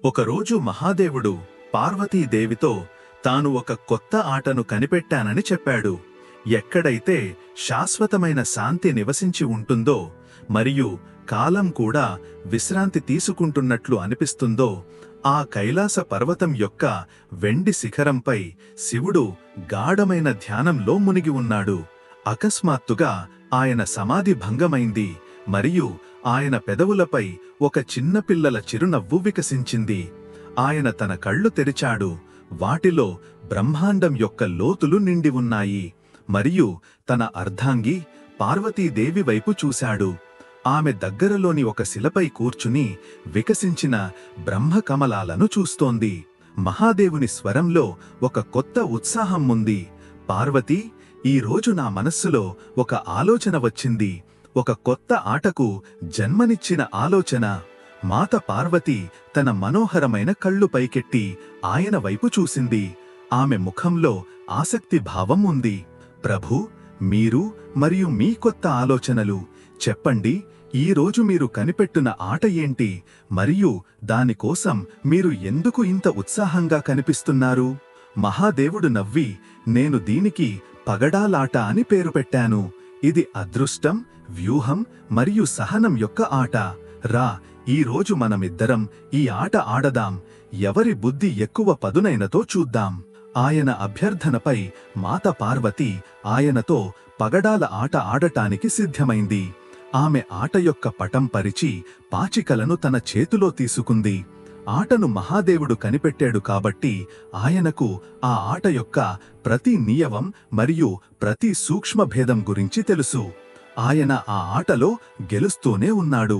ఒకరోజు మహాదేవుడు పార్వతీదేవితో తాను ఒక కొత్త ఆటను కనిపెట్టానని చెప్పాడు. ఎక్కడైతే శాశ్వతమైన శాంతి నివసించి ఉంటుందో మరియు కాలం కూడా విశ్రాంతి తీసుకుంటున్నట్లు అనిపిస్తుందో ఆ కైలాస పర్వతం యొక్క వెండి శిఖరంపై శివుడు గాఢమైన ధ్యానంలో మునిగి ఉన్నాడు. అకస్మాత్తుగా ఆయన సమాధి భంగమైంది మరియు ఆయన పెదవులపై ఒక చిన్నపిల్లల చిరునవ్వు వికసించింది. ఆయన తన కళ్ళు తెరిచాడు. వాటిలో బ్రహ్మాండం యొక్క లోతులు నిండి ఉన్నాయి మరియు తన అర్ధాంగి పార్వతీదేవి వైపు చూశాడు. ఆమె దగ్గరలోని ఒక శిలపై కూర్చుని వికసించిన బ్రహ్మకమలాలను చూస్తోంది. మహాదేవుని స్వరంలో ఒక కొత్త ఉత్సాహం ఉంది. పార్వతీ, ఈరోజు నా మనస్సులో ఒక ఆలోచన వచ్చింది. ఒక కొత్త ఆటకు జన్మనిచ్చిన ఆలోచన. మాత పార్వతి తన మనోహరమైన కళ్ళు పైకెట్టి ఆయన వైపు చూసింది. ఆమె ముఖంలో ఆసక్తి భావం ఉంది. ప్రభూ, మీరు మరియు మీ కొత్త ఆలోచనలు చెప్పండి. ఈరోజు మీరు కనిపెట్టిన ఆట ఏంటి మరియు దానికోసం మీరు ఎందుకు ఇంత ఉత్సాహంగా కనిపిస్తున్నారు? మహాదేవుడు నవ్వి, నేను దీనికి పగడాలాట అని పేరు పెట్టాను. ఇది అదృష్టం, వ్యూహం మరియు సహనం యొక్క ఆట. రా, ఈరోజు మనమిద్దరం ఈ ఆట ఆడదాం. ఎవరి బుద్ధి ఎక్కువ పదునైనతో చూద్దాం. ఆయన అభ్యర్థనపై మాత పార్వతి ఆయనతో పగడాల ఆట ఆడటానికి సిద్ధమైంది. ఆమె ఆట యొక్క పటం పరిచి పాచికలను తన చేతిలో తీసుకుంది. ఆటను మహాదేవుడు కనిపెట్టాడు కాబట్టి ఆయనకు ఆ ఆట యొక్క ప్రతి నియమం మరియు ప్రతి సూక్ష్మభేదం గురించి తెలుసు. ఆయన ఆ ఆటలో గెలుస్తూనే ఉన్నాడు.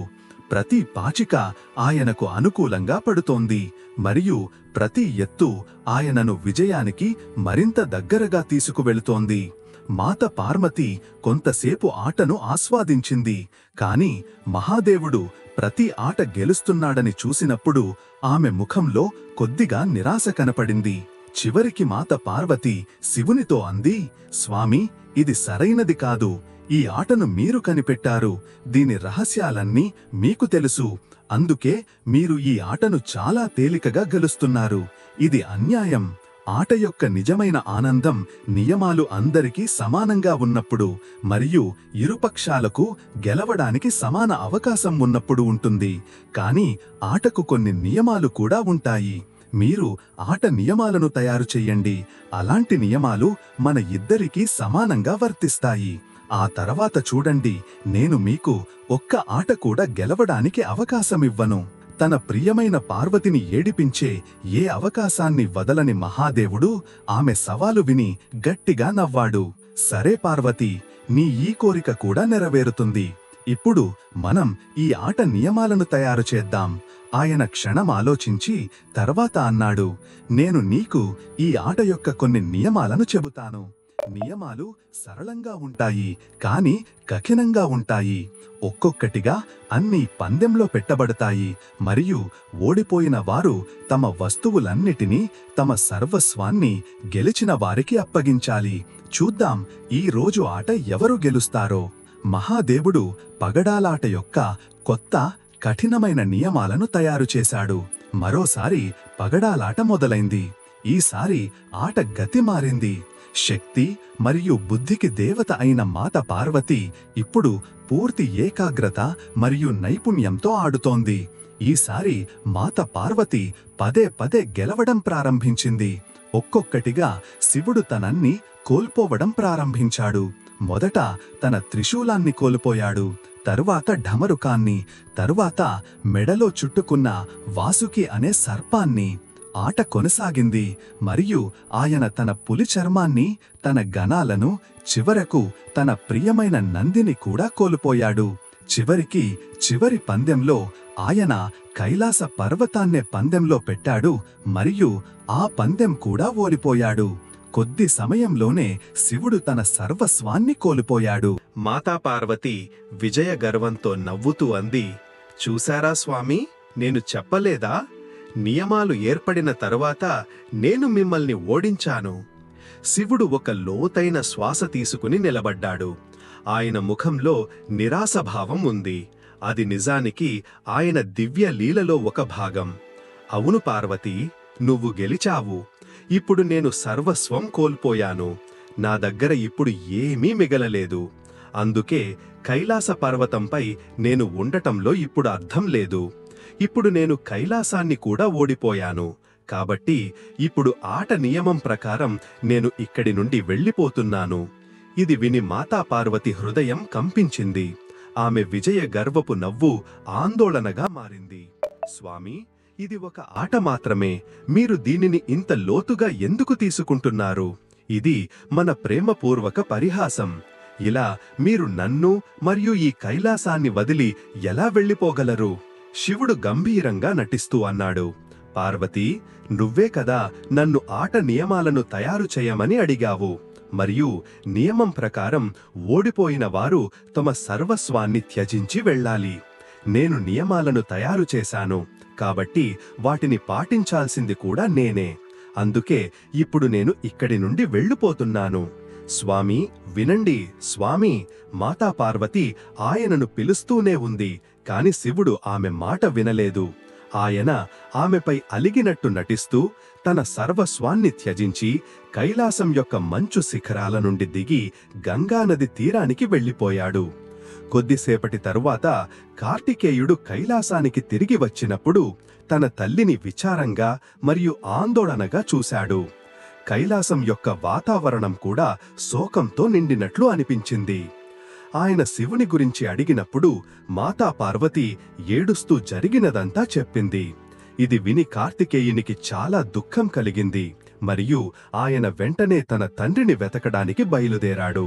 ప్రతి పాచిక ఆయనకు అనుకూలంగా పడుతోంది మరియు ప్రతి ఎత్తు ఆయనను విజయానికి మరింత దగ్గరగా తీసుకువెళుతోంది. మాత పార్వతి కొంతసేపు ఆటను ఆస్వాదించింది. కాని మహాదేవుడు ప్రతి ఆట గెలుస్తున్నాడని చూసినప్పుడు ఆమె ముఖంలో కొద్దిగా నిరాశ కనపడింది. చివరికి మాత పార్వతి శివునితో అంది, స్వామి, ఇది సరైనది కాదు. ఈ ఆటను మీరు కనిపెట్టారు. దీని రహస్యాలన్నీ మీకు తెలుసు. అందుకే మీరు ఈ ఆటను చాలా తేలికగా గెలుస్తున్నారు. ఇది అన్యాయం. ఆట యొక్క నిజమైన ఆనందం నియమాలు అందరికీ సమానంగా ఉన్నప్పుడు మరియు ఇరుపక్షాలకు గెలవడానికి సమాన అవకాశం ఉన్నప్పుడు ఉంటుంది. కానీ ఆటకు కొన్ని నియమాలు కూడా ఉంటాయి. మీరు ఆట నియమాలను తయారు చెయ్యండి. అలాంటి నియమాలు మన ఇద్దరికీ సమానంగా వర్తిస్తాయి. ఆ తర్వాత చూడండి, నేను మీకు ఒక్క ఆట కూడా గెలవడానికి అవకాశమివ్వను. తన ప్రియమైన పార్వతిని ఏడిపించే ఏ అవకాశాన్ని వదలని మహాదేవుడు ఆమె సవాలు విని గట్టిగా నవ్వాడు. సరే పార్వతి, నీ ఈ కోరిక కూడా నెరవేరుతుంది. ఇప్పుడు మనం ఈ ఆట నియమాలను తయారు చేద్దాం. ఆయన క్షణం ఆలోచించి తర్వాత అన్నాడు, నేను నీకు ఈ ఆట యొక్క కొన్ని నియమాలను చెబుతాను. నియమాలు సరళంగా ఉంటాయి కానీ కఠినంగా ఉంటాయి. ఒక్కొక్కటిగా అన్ని పందెంలో పెట్టబడతాయి మరియు ఓడిపోయిన వారు తమ వస్తువులన్నిటినీ, తమ సర్వస్వాన్ని గెలిచిన వారికి అప్పగించాలి. చూద్దాం ఈ రోజు ఆట ఎవరు గెలుస్తారో. మహాదేవుడు పగడాలాట యొక్క కొత్త కఠినమైన నియమాలను తయారు చేశాడు. మరోసారి పగడాలాట మొదలైంది. ఈసారి ఆట గతి మారింది. శక్తి మరియు బుద్ధికి దేవత అయిన మాత పార్వతి ఇప్పుడు పూర్తి ఏకాగ్రత మరియు నైపుణ్యంతో ఆడుతోంది. ఈసారి మాత పార్వతి పదే పదే గెలవడం ప్రారంభించింది. ఒక్కొక్కటిగా శివుడు తనన్ని కోల్పోవడం ప్రారంభించాడు. మొదట తన త్రిశూలాన్ని కోల్పోయాడు, తరువాత ఢమరుకాన్ని, తరువాత మెడలో చుట్టుకున్న వాసుకి అనే సర్పాన్ని. ఆట కొనసాగింది మరియు ఆయన తన పులి చర్మాన్ని, తన గణాలను, చివరకు తన ప్రియమైన నందిని కూడా కోల్పోయాడు. చివరికి చివరి పందెంలో ఆయన కైలాస పర్వతాన్నే పందెంలో పెట్టాడు మరియు ఆ పందెం కూడా ఓడిపోయాడు. కొద్ది సమయంలోనే శివుడు తన సర్వస్వాన్ని కోల్పోయాడు. మాతా పార్వతి విజయ గర్వంతో నవ్వుతూ అంది, చూశారా స్వామి, నేను చెప్పలేదా? నియమాలు ఏర్పడిన తరువాత నేను మిమ్మల్ని ఓడించాను. శివుడు ఒక లోతైన శ్వాస తీసుకుని నిలబడ్డాడు. ఆయన ముఖంలో నిరాశభావం ఉంది. అది నిజానికి ఆయన దివ్య లీలలో ఒక భాగం. అవును పార్వతీ, నువ్వు గెలిచావు. ఇప్పుడు నేను సర్వస్వం కోల్పోయాను. నా దగ్గర ఇప్పుడు ఏమీ మిగలలేదు. అందుకే కైలాస పర్వతంపై నేను ఉండటంలో ఇప్పుడు అర్థం లేదు. ఇప్పుడు నేను కైలాసాన్ని కూడా ఓడిపోయాను. కాబట్టి ఇప్పుడు ఆట నియమం ప్రకారం నేను ఇక్కడి నుండి వెళ్ళిపోతున్నాను. ఇది విని మాతా పార్వతి హృదయం కంపించింది. ఆమె విజయ గర్వపు నవ్వు ఆందోళనగా మారింది. స్వామి, ఇది ఒక ఆట మాత్రమే. మీరు దీనిని ఇంత లోతుగా ఎందుకు తీసుకుంటున్నారు? ఇది మన ప్రేమపూర్వక పరిహాసం. ఇలా మీరు నన్ను మరియు ఈ కైలాసాన్ని వదిలి ఎలా వెళ్ళిపోగలరు? శివుడు గంభీరంగా నటిస్తూ అన్నాడు. పార్వతీ, నువ్వే కదా నన్ను ఆట నియమాలను తయారు చేయమని అడిగావు. మరియు నియమం ప్రకారం ఓడిపోయిన వారు తమ సర్వస్వాన్ని త్యజించి వెళ్ళాలి. నేను నియమాలను తయారు చేశాను కాబట్టి వాటిని పాటించాల్సింది కూడా నేనే. అందుకే ఇప్పుడు నేను ఇక్కడి నుండి వెళ్ళిపోతున్నాను. స్వామి, వినండి. స్వామి! మాతా పార్వతి ఆయనను పిలుస్తూనే ఉంది. కాని శివుడు ఆమె మాట వినలేదు. ఆయన ఆమెపై అలిగినట్టు నటిస్తూ తన సర్వస్వాన్ని త్యజించి కైలాసం యొక్క మంచు శిఖరాల నుండి దిగి గంగానది తీరానికి వెళ్ళిపోయాడు. కొద్దిసేపటి తరువాత కార్తికేయుడు కైలాసానికి తిరిగి వచ్చినప్పుడు తన తల్లిని విచారంగా మరియు ఆందోళనగా చూశాడు. కైలాసం యొక్క వాతావరణం కూడా శోకంతో నిండినట్లు అనిపించింది. ఆయన శివుని గురించి అడిగినప్పుడు మాతా పార్వతి ఏడుస్తూ జరిగినదంతా చెప్పింది. ఇది విని కార్తికేయునికి చాలా దుఃఖం కలిగింది మరియు ఆయన వెంటనే తన తండ్రిని వెతకడానికి బయలుదేరాడు.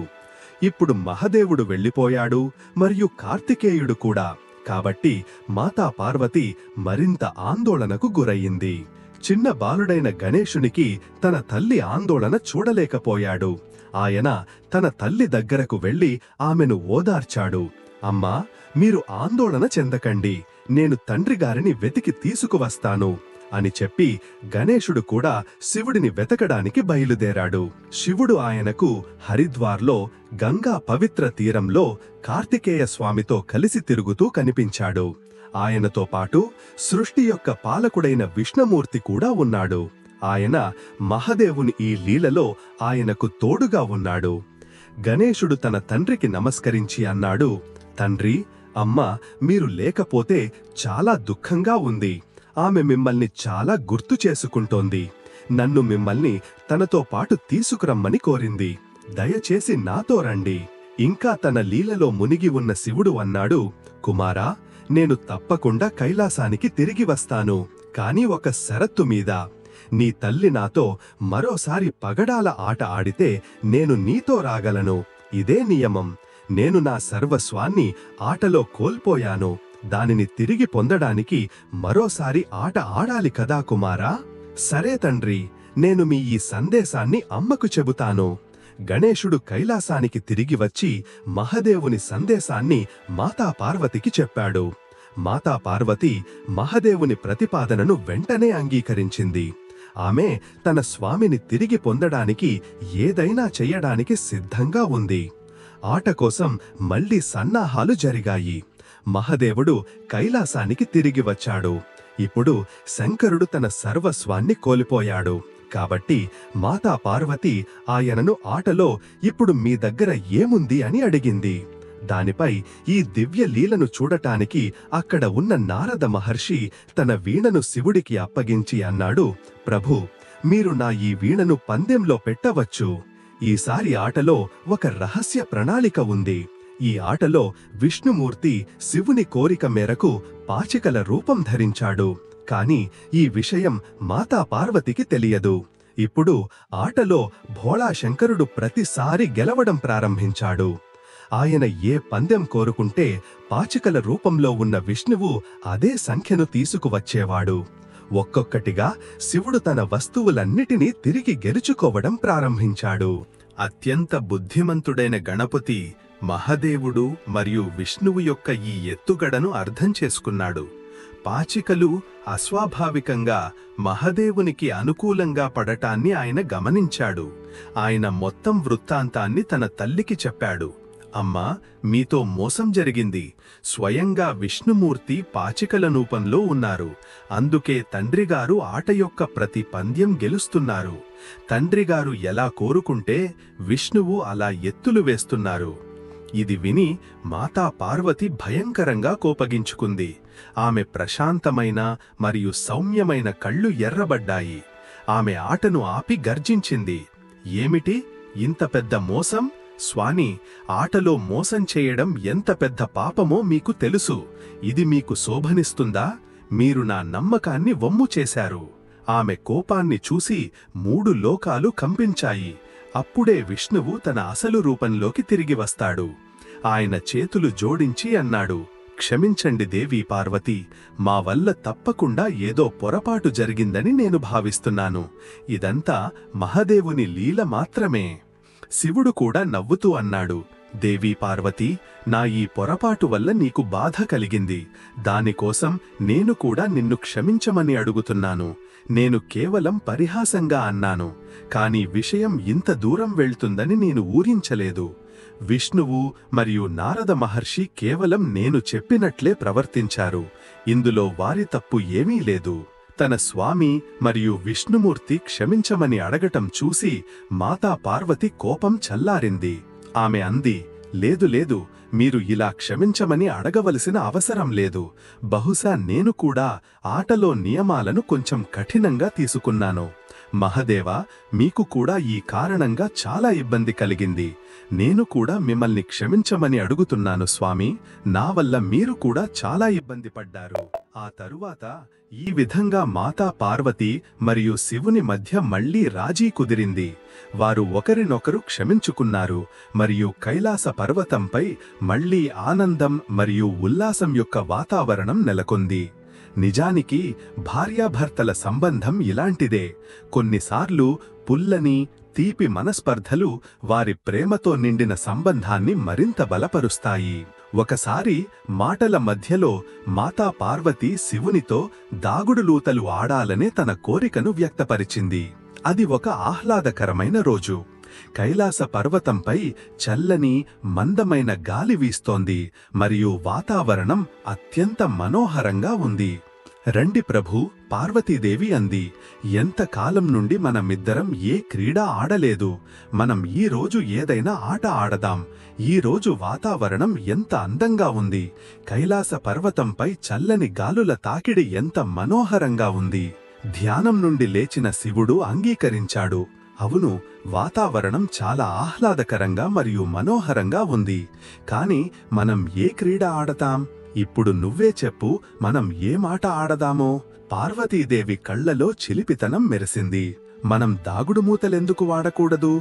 ఇప్పుడు మహదేవుడు వెళ్ళిపోయాడు మరియు కార్తికేయుడు కూడా. కాబట్టి మాతా పార్వతి మరింత ఆందోళనకు గురయ్యింది. చిన్న బాలుడైన గణేశునికి తన తల్లి ఆందోళన చూడలేకపోయాడు. ఆయన తన తల్లి దగ్గరకు వెళ్లి ఆమెను ఓదార్చాడు. అమ్మా, మీరు ఆందోళన చెందకండి. నేను తండ్రిగారిని వెతికి తీసుకువస్తాను అని చెప్పి గణేశుడు కూడా శివుడిని వెతకడానికి బయలుదేరాడు. శివుడు ఆయనకు హరిద్వార్లో గంగా పవిత్ర తీరంలో కార్తికేయ స్వామితో కలిసి తిరుగుతూ కనిపించాడు. ఆయనతో పాటు సృష్టి యొక్క పాలకుడైన విష్ణుమూర్తి కూడా ఉన్నాడు. ఆయన మహదేవుని ఈ లీలలో ఆయనకు తోడుగా ఉన్నాడు. గణేశుడు తన తండ్రికి నమస్కరించి అన్నాడు, తండ్రి, అమ్మ, మీరు లేకపోతే చాలా దుఃఖంగా ఉంది. ఆమె మిమ్మల్ని చాలా గుర్తు చేసుకుంటోంది. నన్ను మిమ్మల్ని తనతో పాటు తీసుకురమ్మని కోరింది. దయచేసి నాతో రండి. ఇంకా తన లీలలో మునిగి ఉన్న శివుడు అన్నాడు, కుమారా, నేను తప్పకుండా కైలాసానికి తిరిగి వస్తాను. కాని ఒక షరతు మీద. నీ తల్లి నాతో మరోసారి పగడాల ఆట ఆడితే నేను నీతో రాగలను. ఇదే నియమం. నేను నా సర్వస్వాన్ని ఆటలో కోల్పోయాను. దానిని తిరిగి పొందడానికి మరోసారి ఆట ఆడాలి కదా కుమారా? సరే తండ్రి, నేను మీ ఈ సందేశాన్ని అమ్మకు చెబుతాను. గణేశుడు కైలాసానికి తిరిగి వచ్చి మహదేవుని సందేశాన్ని మాతా పార్వతికి చెప్పాడు. మాతా పార్వతి మహదేవుని ప్రతిపాదనను వెంటనే అంగీకరించింది. ఆమె తన స్వామిని తిరిగి పొందడానికి ఏదైనా చెయ్యడానికి సిద్ధంగా ఉంది. ఆట కోసం మళ్లీ సన్నాహాలు జరిగాయి. మహదేవుడు కైలాసానికి తిరిగి వచ్చాడు. ఇప్పుడు శంకరుడు తన సర్వస్వాన్ని కోల్పోయాడు. కాబట్టి మాతా పార్వతి ఆయనను ఆటలో ఇప్పుడు మీ దగ్గర ఏముంది అని అడిగింది. దానిపై ఈ దివ్య లీలను చూడటానికి అక్కడ ఉన్న నారద మహర్షి తన వీణను శివుడికి అప్పగించి అన్నాడు, ప్రభు, మీరు నా ఈ వీణను పందెంలో పెట్టవచ్చు. ఈసారి ఆటలో ఒక రహస్య ప్రణాళిక ఉంది. ఈ ఆటలో విష్ణుమూర్తి శివుని కోరిక మేరకు పాచికల రూపం ధరించాడు. కాని ఈ విషయం మాతా పార్వతికి తెలియదు. ఇప్పుడు ఆటలో భోళా శంకరుడు ప్రతిసారి గెలవడం ప్రారంభించాడు. ఆయన ఏ పందెం కోరుకుంటే పాచికల రూపంలో ఉన్న విష్ణువు అదే సంఖ్యను తీసుకువచ్చేవాడు. ఒక్కొక్కటిగా శివుడు తన వస్తువులన్నిటినీ తిరిగి గెలుచుకోవడం ప్రారంభించాడు. అత్యంత బుద్ధిమంతుడైన గణపతి మహదేవుడు మరియు విష్ణువు యొక్క ఈ ఎత్తుగడను అర్థం చేసుకున్నాడు. పాచికలు అస్వాభావికంగా మహదేవునికి అనుకూలంగా పడటాన్ని ఆయన గమనించాడు. ఆయన మొత్తం వృత్తాంతాన్ని తన తల్లికి చెప్పాడు. అమ్మా, మీతో మోసం జరిగింది. స్వయంగా విష్ణుమూర్తి పాచికల రూపంలో ఉన్నారు. అందుకే తండ్రిగారు ఆట యొక్క ప్రతి పంద్యం గెలుస్తున్నారు. తండ్రిగారు ఎలా కోరుకుంటే విష్ణువు అలా ఎత్తులు వేస్తున్నారు. ఇది విని మాతా పార్వతి భయంకరంగా కోపగించుకుంది. ఆమె ప్రశాంతమైన మరియు సౌమ్యమైన కళ్ళు ఎర్రబడ్డాయి. ఆమె ఆటను ఆపి గర్జించింది. ఏమిటి, ఇంత పెద్ద మోసం? స్వామి, ఆటలో మోసం చేయడం ఎంత పెద్ద పాపమో మీకు తెలుసు. ఇది మీకు శోభనిస్తుందా? మీరు నా నమ్మకాన్ని వమ్ము చేశారు. ఆమె కోపాన్ని చూసి 3 లోకాలు కంపించాయి. అప్పుడే విష్ణువు తన అసలు రూపంలోకి తిరిగి వస్తాడు. ఆయన చేతులు జోడించి అన్నాడు, క్షమించండి దేవీ పార్వతి, మా వల్ల తప్పకుండా ఏదో పొరపాటు జరిగిందని నేను భావిస్తున్నాను. ఇదంతా మహాదేవుని లీల మాత్రమే. శివుడు కూడా నవ్వుతూ అన్నాడు, దేవీ పార్వతి, నా ఈ పొరపాటు వల్ల నీకు బాధ కలిగింది. దానికోసం నేను కూడా నిన్ను క్షమించమని అడుగుతున్నాను. నేను కేవలం పరిహాసంగా అన్నాను. కాని విషయం ఇంత దూరం వెళ్తుందని నేను ఊహించలేదు. విష్ణువు మరియు నారద మహర్షి కేవలం నేను చెప్పినట్లే ప్రవర్తించారు. ఇందులో వారి తప్పు ఏమీ లేదు. తన స్వామి మరియు విష్ణుమూర్తి క్షమించమని అడగటం చూసి మాతా పార్వతి కోపం చల్లారింది. ఆమె అంది, లేదు లేదు, మీరు ఇలా క్షమించమని అడగవలసిన అవసరం లేదు. బహుశా నేను కూడా ఆటలో నియమాలను కొంచెం కఠినంగా తీసుకున్నాను. మహదేవా, మీకు కూడా ఈ కారణంగా చాలా ఇబ్బంది కలిగింది. నేను కూడా మిమ్మల్ని క్షమించమని అడుగుతున్నాను స్వామి. నా వల్ల మీరు కూడా చాలా ఇబ్బంది పడ్డారు. ఆ తరువాత ఈ విధంగా మాతా పార్వతి మరియు శివుని మధ్య మళ్లీ రాజీ కుదిరింది. వారు ఒకరినొకరు క్షమించుకున్నారు మరియు కైలాస పర్వతంపై మళ్లీ ఆనందం మరియు ఉల్లాసం యొక్క వాతావరణం నెలకొంది. నిజానికి భార్యాభర్తల సంబంధం ఇలాంటిదే. కొన్నిసార్లు పుల్లని, తీపి మనస్పర్ధలు వారి ప్రేమతో నిండిన సంబంధాన్ని మరింత బలపరుస్తాయి. ఒకసారి మాటల మధ్యలో మాతా పార్వతి శివునితో దాగుడులూతలు ఆడాలనే తన కోరికను వ్యక్తపరిచింది. అది ఒక ఆహ్లాదకరమైన రోజు. కైలాస పర్వతంపై చల్లని, మందమైన గాలి వీస్తోంది మరియు వాతావరణం అత్యంత మనోహరంగా ఉంది. రండి ప్రభూ, పార్వతీదేవి అంది. ఎంతకాలం నుండి మనమిద్దరం ఏ క్రీడ ఆడలేదు. మనం ఈ రోజు ఏదైనా ఆట ఆడదాం. ఈ రోజు వాతావరణం ఎంత అందంగా ఉంది. కైలాస పర్వతంపై చల్లని గాలుల తాకిడి ఎంత మనోహరంగా ఉంది. ధ్యానం నుండి లేచిన శివుడు అంగీకరించాడు. అవును, వాతావరణం చాలా ఆహ్లాదకరంగా మరియు మనోహరంగా ఉంది. కాని మనం ఏ క్రీడ ఆడతాం? ఇప్పుడు నువ్వే చెప్పు, మనం ఏమాట ఆడదామో? పార్వతీదేవి కళ్లలో చిలిపితనం మెరిసింది. మనం దాగుడుమూతలెందుకు వాడకూడదు?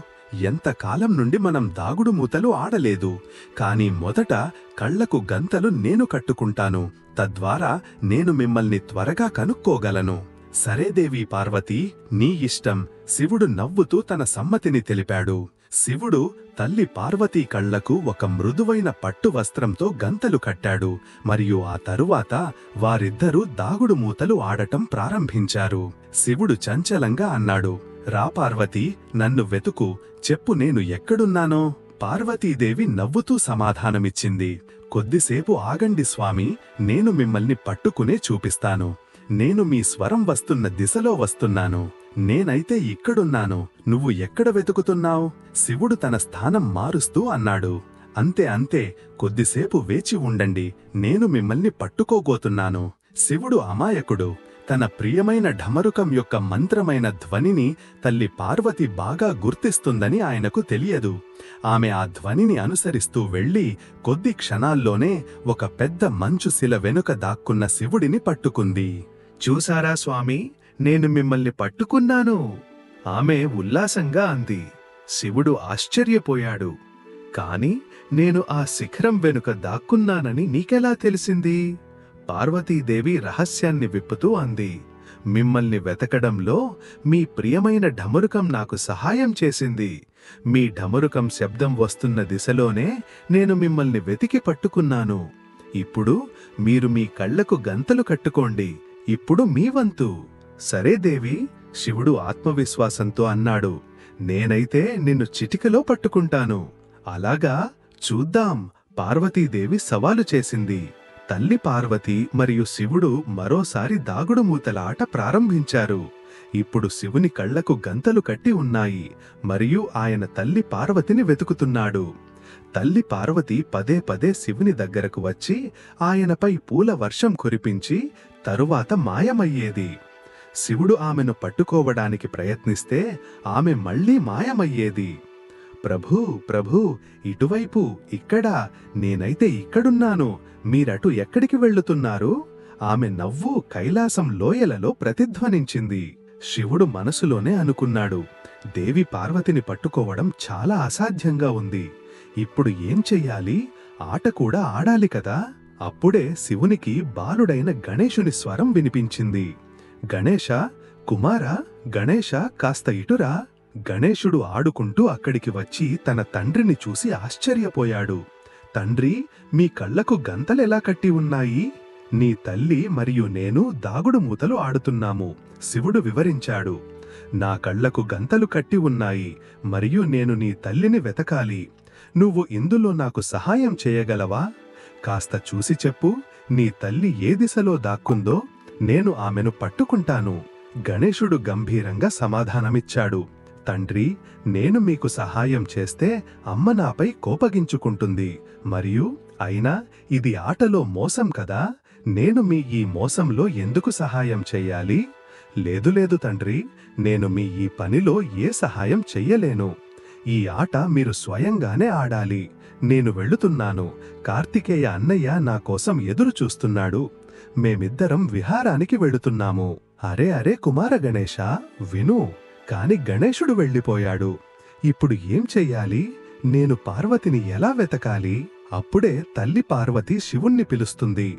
ఎంతకాలం నుండి మనం దాగుడుమూతలు ఆడలేదు. కాని మొదట కళ్లకు గంతలు నేను కట్టుకుంటాను. తద్వారా నేను మిమ్మల్ని త్వరగా కనుక్కోగలను. సరే దేవీ పార్వతి, నీ ఇష్టం. శివుడు నవ్వుతూ తన సమ్మతిని తెలిపాడు. శివుడు తల్లి పార్వతీ కళ్లకు ఒక మృదువైన పట్టు వస్త్రంతో గంతలు కట్టాడు మరియు ఆ తరువాత వారిద్దరూ దాగుడుమూతలు ఆడటం ప్రారంభించారు. శివుడు చంచలంగా అన్నాడు, రా పార్వతి, నన్ను వెతుకు. చెప్పు, నేను ఎక్కడున్నానో? పార్వతీదేవి నవ్వుతూ సమాధానమిచ్చింది, కొద్దిసేపు ఆగండి స్వామి, నేను మిమ్మల్ని పట్టుకునే చూపిస్తాను. నేను మీ స్వరం వస్తున్న దిశలో వస్తున్నాను. నేనైతే ఇక్కడున్నాను. నువ్వు ఎక్కడ వెతుకుతున్నావు? శివుడు తన స్థానం మారుస్తూ అన్నాడు. అంతే అంతే, కొద్దిసేపు వేచి ఉండండి, నేను మిమ్మల్ని పట్టుకోబోతున్నాను. శివుడు అమాయకుడు. తన ప్రియమైన ఢమరుకం యొక్క మంత్రమైన ధ్వనిని తల్లి పార్వతి బాగా గుర్తిస్తుందని ఆయనకు తెలియదు. ఆమె ఆ ధ్వనిని అనుసరిస్తూ వెళ్లి కొద్ది క్షణాల్లోనే ఒక పెద్ద మంచు శిల వెనుక దాక్కున్న శివుడిని పట్టుకుంది. చూసారా స్వామి, నేను మిమ్మల్ని పట్టుకున్నాను. ఆమె ఉల్లాసంగా అంది. శివుడు ఆశ్చర్యపోయాడు. కాని నేను ఆ శిఖరం వెనుక దాక్కున్నానని నీకెలా తెలిసింది? పార్వతీదేవి రహస్యాన్ని విప్పుతూ అంది. మిమ్మల్ని వెతకడంలో మీ ప్రియమైన ఢమరుకం నాకు సహాయం చేసింది. మీ ఢమరుకం శబ్దం వస్తున్న దిశలోనే నేను మిమ్మల్ని వెతికి పట్టుకున్నాను. ఇప్పుడు మీరు మీ కళ్లకు గంతలు కట్టుకోండి. ఇప్పుడు మీ వంతు. సరే దేవి, శివుడు ఆత్మవిశ్వాసంతో అన్నాడు. నేనైతే నిన్ను చిటికలో పట్టుకుంటాను. అలాగా? చూద్దాం, పార్వతీదేవి సవాలు చేసింది. తల్లి పార్వతి మరియు శివుడు మరోసారి దాగుడుమూతల ఆట ప్రారంభించారు. ఇప్పుడు శివుని కళ్లకు గంతలు కట్టి ఉన్నాయి మరియు ఆయన తల్లి పార్వతిని వెతుకుతున్నాడు. తల్లి పార్వతి పదే పదే శివుని దగ్గరకు వచ్చి ఆయనపై పూల వర్షం కురిపించి తరువాత మాయమయ్యేది. శివుడు ఆమెను పట్టుకోవడానికి ప్రయత్నిస్తే ఆమె మళ్లీ మాయమయ్యేది. ప్రభూ, ప్రభూ, ఇటువైపు, ఇక్కడ, నేనైతే ఇక్కడున్నాను, మీరటు ఎక్కడికి వెళ్లుతున్నారు? ఆమె నవ్వు కైలాసం లోయలలో ప్రతిధ్వనించింది. శివుడు మనసులోనే అనుకున్నాడు, దేవి పార్వతిని పట్టుకోవడం చాలా అసాధ్యంగా ఉంది. ఇప్పుడు ఏం చెయ్యాలి? ఆట కూడా ఆడాలి కదా. అప్పుడే శివునికి బాలుడైన గణేశుని స్వరం వినిపించింది. గణేశ, కుమారా, గణేశ, కాస్త ఇటురా. గణేశుడు ఆడుకుంటూ అక్కడికి వచ్చి తన తండ్రిని చూసి ఆశ్చర్యపోయాడు. తండ్రి, మీ కళ్లకు గంతలెలా కట్టి ఉన్నాయి? నీ తల్లి మరియు నేను దాగుడుమూతలు ఆడుతున్నాము, శివుడు వివరించాడు. నా కళ్లకు గంతలు కట్టి ఉన్నాయి మరియు నేను నీ తల్లిని వెతకాలి. నువ్వు ఇందులో నాకు సహాయం చేయగలవా? కాస్త చూసి చెప్పు, నీ తల్లి ఏ దిశలో దాక్కుందో నేను ఆమెను పట్టుకుంటాను. గణేశుడు గంభీరంగా సమాధానమిచ్చాడు. తండ్రి, నేను మీకు సహాయం చేస్తే అమ్మ నాపై కోపగించుకుంటుంది, మరియు అయినా ఇది ఆటలో మోసం కదా. నేను మీ ఈ మోసంలో ఎందుకు సహాయం చెయ్యాలి? లేదు లేదు తండ్రి, నేను మీ ఈ పనిలో ఏ సహాయం చెయ్యలేను. ఈ ఆట మీరు స్వయంగానే ఆడాలి. నేను వెళుతున్నాను. కార్తికేయ అన్నయ్య నా కోసం ఎదురు చూస్తున్నాడు. మేమిద్దరం విహారానికి వెళుతున్నాము. అరే అరే కుమార గణేశ, విను. కాని గణేశుడు వెళ్ళిపోయాడు. ఇప్పుడు ఏం చెయ్యాలి? నేను పార్వతిని ఎలా వెతకాలి? అప్పుడే తల్లి పార్వతి శివుణ్ణి పిలుస్తుంది.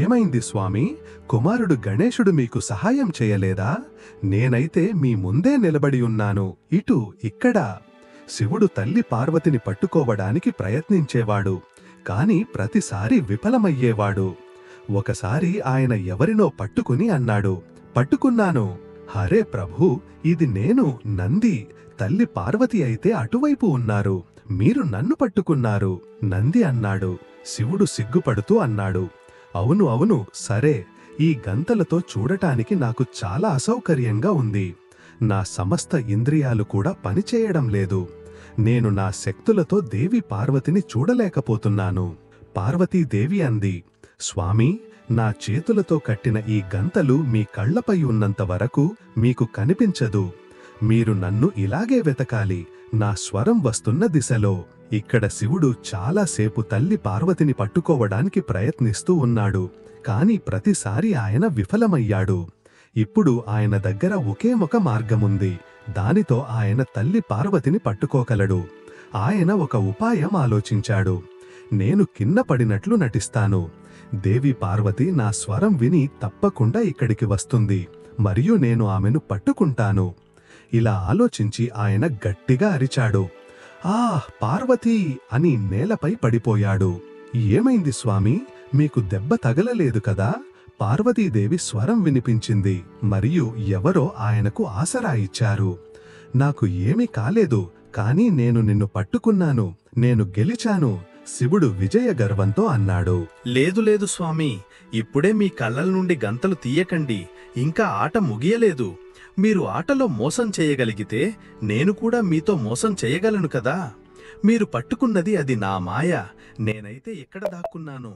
ఏమైంది స్వామి? కుమారుడు గణేశుడు మీకు సహాయం చేయలేదా? నేనైతే మీ ముందే నిలబడి ఉన్నాను, ఇటు, ఇక్కడ. శివుడు తల్లి పార్వతిని పట్టుకోవడానికి ప్రయత్నించేవాడు, కాని ప్రతిసారి విఫలమయ్యేవాడు. ఒకసారి ఆయన ఎవరినో పట్టుకుని అన్నాడు, పట్టుకున్నాను. హరే ప్రభూ, ఇది నేను, నంది. తల్లి పార్వతి అయితే అటువైపు ఉన్నారు, మీరు నన్ను పట్టుకున్నారు, నంది అన్నాడు. శివుడు సిగ్గుపడుతూ అన్నాడు, అవును అవును, సరే. ఈ గంతలతో చూడటానికి నాకు చాలా అసౌకర్యంగా ఉంది. నా సమస్త ఇంద్రియాలు కూడా పనిచేయడం లేదు. నేను నా శక్తులతో దేవి పార్వతిని చూడలేకపోతున్నాను. పార్వతీదేవి అంది, స్వామి, నా చేతులతో కట్టిన ఈ గంతలు మీ కళ్లపై ఉన్నంత వరకు మీకు కనిపించదు. మీరు నన్ను ఇలాగే వెతకాలి, నా స్వరం వస్తున్న దిశలో. ఇక్కడ శివుడు చాలాసేపు తల్లి పార్వతిని పట్టుకోవడానికి ప్రయత్నిస్తూ ఉన్నాడు, కాని ప్రతిసారి ఆయన విఫలమయ్యాడు. ఇప్పుడు ఆయన దగ్గర ఒకే ఒక మార్గముంది. దానితో ఆయన తల్లి పార్వతిని పట్టుకోగలడు. ఆయన ఒక ఉపాయం ఆలోచించాడు. నేను కింద పడినట్లు నటిస్తాను. దేవి పార్వతి నా స్వరం విని తప్పకుండా ఇక్కడికి వస్తుంది మరియు నేను ఆమెను పట్టుకుంటాను. ఇలా ఆలోచించి ఆయన గట్టిగా అరిచాడు. ఆ పార్వతీ అని నేలపై పడిపోయాడు. ఏమైంది స్వామి? మీకు దెబ్బ తగలలేదు కదా? పార్వతీదేవి స్వరం వినిపించింది మరియు ఎవరో ఆయనకు ఆసరా ఇచ్చారు. నాకు ఏమీ కాలేదు, కాని నేను నిన్ను పట్టుకున్నాను, నేను గెలిచాను, శివుడు విజయ గర్వంతో అన్నాడు. లేదు లేదు స్వామి, ఇప్పుడే మీ కళ్ళ నుండి గంతలు తీయకండి, ఇంకా ఆట ముగియలేదు. మీరు ఆటలో మోసం చేయగలిగితే నేను కూడా మీతో మోసం చేయగలను కదా. మీరు పట్టుకున్నది అది నా మాయ, నేనైతే ఎక్కడ దాక్కున్నాను?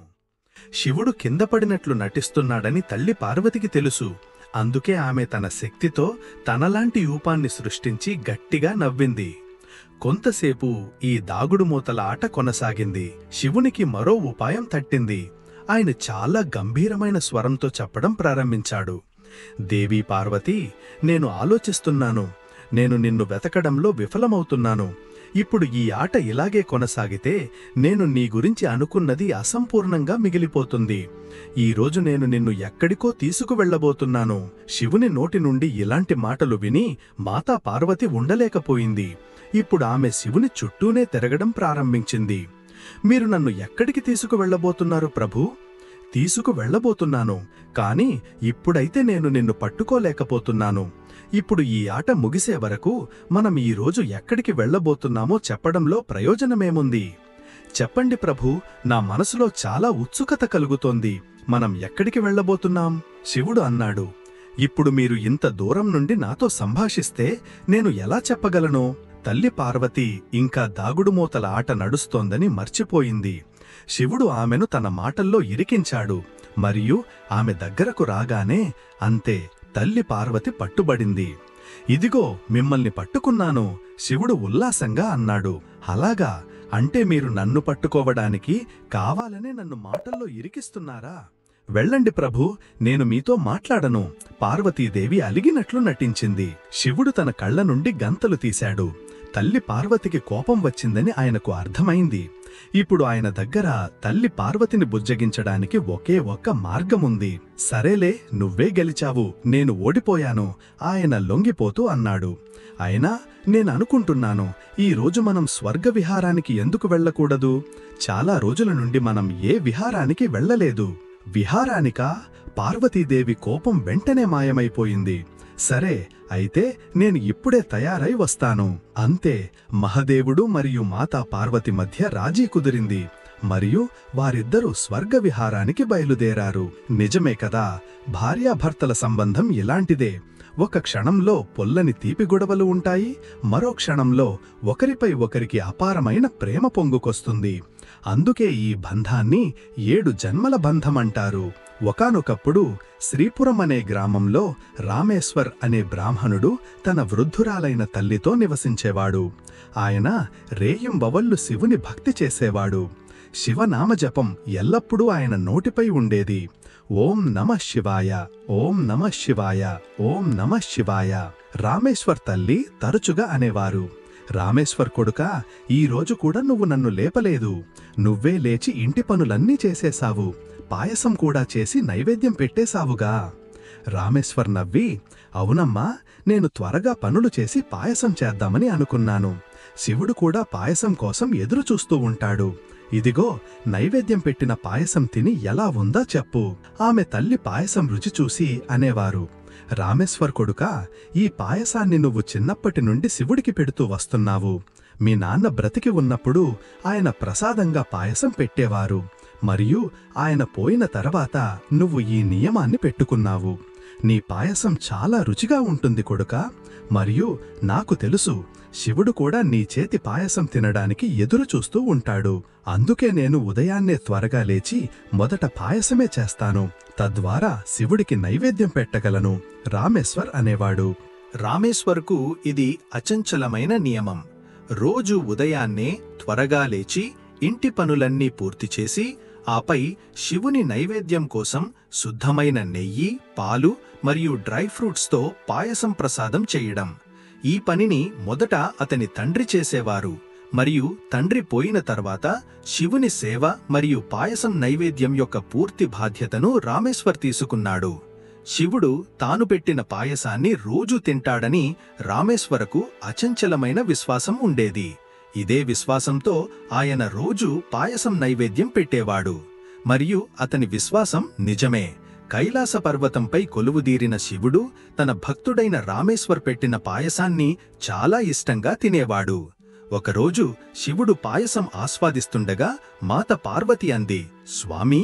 శివుడు కింద పడినట్లు నటిస్తున్నాడని తల్లి పార్వతికి తెలుసు. అందుకే ఆమె తన శక్తితో తనలాంటి రూపాన్ని సృష్టించి గట్టిగా నవ్వింది. కొంతసేపు ఈ దాగుడుమూతల ఆట కొనసాగింది. శివునికి మరో ఉపాయం తట్టింది. ఆయన చాలా గంభీరమైన స్వరంతో చెప్పడం ప్రారంభించాడు. దేవీ పార్వతి, నేను ఆలోచిస్తున్నాను. నేను నిన్ను వెతకడంలో విఫలమవుతున్నాను. ఇప్పుడు ఈ ఆట ఇలాగే కొనసాగితే నేను నీ గురించి అనుకున్నది అసంపూర్ణంగా మిగిలిపోతుంది. ఈరోజు నేను నిన్ను ఎక్కడికో తీసుకువెళ్లబోతున్నాను. శివుని నోటి నుండి ఇలాంటి మాటలు విని మాతా పార్వతి ఉండలేకపోయింది. ఇప్పుడు ఆమె శివుని చుట్టూనే తిరగడం ప్రారంభించింది. మీరు నన్ను ఎక్కడికి తీసుకువెళ్లబోతున్నారు ప్రభూ? తీసుకువెళ్లబోతున్నాను, కాని ఇప్పుడైతే నేను నిన్ను పట్టుకోలేకపోతున్నాను. ఇప్పుడు ఈ ఆట ముగిసే వరకు మనం ఈరోజు ఎక్కడికి వెళ్లబోతున్నామో చెప్పడంలో ప్రయోజనమేముంది? చెప్పండి ప్రభూ, నా మనసులో చాలా ఉత్సుకత కలుగుతోంది. మనం ఎక్కడికి వెళ్ళబోతున్నాం? శివుడు అన్నాడు. ఇప్పుడు మీరు ఇంత దూరం నుండి నాతో సంభాషిస్తే నేను ఎలా చెప్పగలను? తల్లి పార్వతి ఇంకా దాగుడుమూతల ఆట నడుస్తోందని మర్చిపోయింది. శివుడు ఆమెను తన మాటల్లో ఇరికించాడు. మరియు ఆమె దగ్గరకు రాగానే అంతే, తల్లి పార్వతి పట్టుబడింది. ఇదిగో మిమ్మల్ని పట్టుకున్నాను, శివుడు ఉల్లాసంగా అన్నాడు. అలాగా? అంటే మీరు నన్ను పట్టుకోవడానికి కావాలనే నన్ను మాటల్లో ఇరికిస్తున్నారా? వెళ్ళండి ప్రభూ, నేను మీతో మాట్లాడను. పార్వతీదేవి అలిగినట్లు నటించింది. శివుడు తన కళ్ల నుండి గంతలు తీశాడు. తల్లి పార్వతికి కోపం వచ్చిందని ఆయనకు అర్థమైంది. ఇప్పుడు ఆయన దగ్గర తల్లి పార్వతిని బుజ్జగించడానికి ఒకే ఒక్క మార్గముంది. సరేలే, నువ్వే గెలిచావు, నేను ఓడిపోయాను, ఆయన లొంగిపోతూ అన్నాడు. అయినా నేననుకుంటున్నాను, ఈ రోజు మనం స్వర్గ విహారానికి ఎందుకు వెళ్ళకూడదు? చాలా రోజుల నుండి మనం ఏ విహారానికి వెళ్ళలేదు. విహారానికా? పార్వతీదేవి కోపం వెంటనే మాయమైపోయింది. సరే, అయితే నేను ఇప్పుడే తయారై వస్తాను. అంతే, మహదేవుడు మరియు మాతా పార్వతి మధ్య రాజీ కుదిరింది. మరియు వారిద్దరూ స్వర్గ విహారానికి బయలుదేరారు. నిజమే కదా, భార్యాభర్తల సంబంధం ఇలాంటిదే. ఒక క్షణంలో పొల్లని తీపి గొడవలు ఉంటాయి, మరో క్షణంలో ఒకరిపై ఒకరికి అపారమైన ప్రేమ పొంగుకొస్తుంది. అందుకే ఈ బంధాన్ని 7 జన్మల బంధమంటారు. ఒకానొకప్పుడు శ్రీపురం అనే గ్రామంలో రామేశ్వర్ అనే బ్రాహ్మణుడు తన వృద్ధురాలైన తల్లితో నివసించేవాడు. ఆయన రేయింబవళ్ళు శివుని భక్తి చేసేవాడు. శివనామజపం ఎల్లప్పుడూ ఆయన నోటిపై ఉండేది. ఓం నమః శివాయ, ఓం నమః శివాయ, ఓం నమః శివాయ. రామేశ్వర్ తల్లి తరచుగా అనేవారు, రామేశ్వర్ కొడుకా, ఈరోజు కూడా నువ్వు నన్ను లేపలేదు. నువ్వే లేచి ఇంటి పనులన్నీ చేసేశావు, పాయసం కూడా చేసి నైవేద్యం పెట్టేశావుగా. రామేశ్వర్ నవ్వి, అవునమ్మా, నేను త్వరగా పనులు చేసి పాయసం చేద్దామని అనుకున్నాను. శివుడు కూడా పాయసం కోసం ఎదురుచూస్తూ ఉంటాడు. ఇదిగో నైవేద్యం పెట్టిన పాయసం తిని ఎలా ఉందా చెప్పు. ఆమె తల్లి పాయసం రుచి చూసి అనేవారు, రామేశ్వర్ కొడుకా, ఈ పాయసాన్ని నువ్వు చిన్నప్పటి నుండి శివుడికి పెడుతూ వస్తున్నావు. మీ నాన్న బ్రతికి ఉన్నప్పుడు ఆయన ప్రసాదంగా పాయసం పెట్టేవారు. మరియు ఆయన పోయిన తర్వాత నువ్వు ఈ నియమాన్ని పెట్టుకున్నావు. నీ పాయసం చాలా రుచిగా ఉంటుంది కొడుకా. మరియు నాకు తెలుసు, శివుడు కూడా నీ చేతి పాయసం తినడానికి ఎదురు చూస్తూ ఉంటాడు. అందుకే నేను ఉదయాన్నే త్వరగా లేచి మొదట పాయసమే చేస్తాను. తద్వారా శివుడికి నైవేద్యం పెట్టగలను, రామేశ్వర్ అనేవాడు. రామేశ్వర్కు ఇది అచంచలమైన నియమం. రోజు ఉదయాన్నే త్వరగా లేచి ఇంటి పనులన్నీ పూర్తిచేసి ఆపై శివుని నైవేద్యం కోసం శుద్ధమైన నెయ్యి, పాలు మరియు డ్రై ఫ్రూట్స్తో పాయసం ప్రసాదం చేయడం. ఈ పనిని మొదట అతని తండ్రి చేసేవారు. మరియు తండ్రి పోయిన తర్వాత శివుని సేవ మరియు పాయసం నైవేద్యం యొక్క పూర్తి బాధ్యతను రామేశ్వర్ తీసుకున్నాడు. శివుడు తాను పెట్టిన పాయసాన్ని రోజూ తింటాడని రామేశ్వరకు అచంచలమైన విశ్వాసం ఉండేది. ఇదే విశ్వాసంతో ఆయన రోజూ పాయసం నైవేద్యం పెట్టేవాడు. మరియు అతని విశ్వాసం నిజమే. కైలాస పర్వతంపై కొలువుదీరిన శివుడు తన భక్తుడైన రామేశ్వర్ పెట్టిన పాయసాన్ని చాలా ఇష్టంగా తినేవాడు. ఒకరోజు శివుడు పాయసం ఆస్వాదిస్తుండగా మాత పార్వతి అంది, స్వామీ,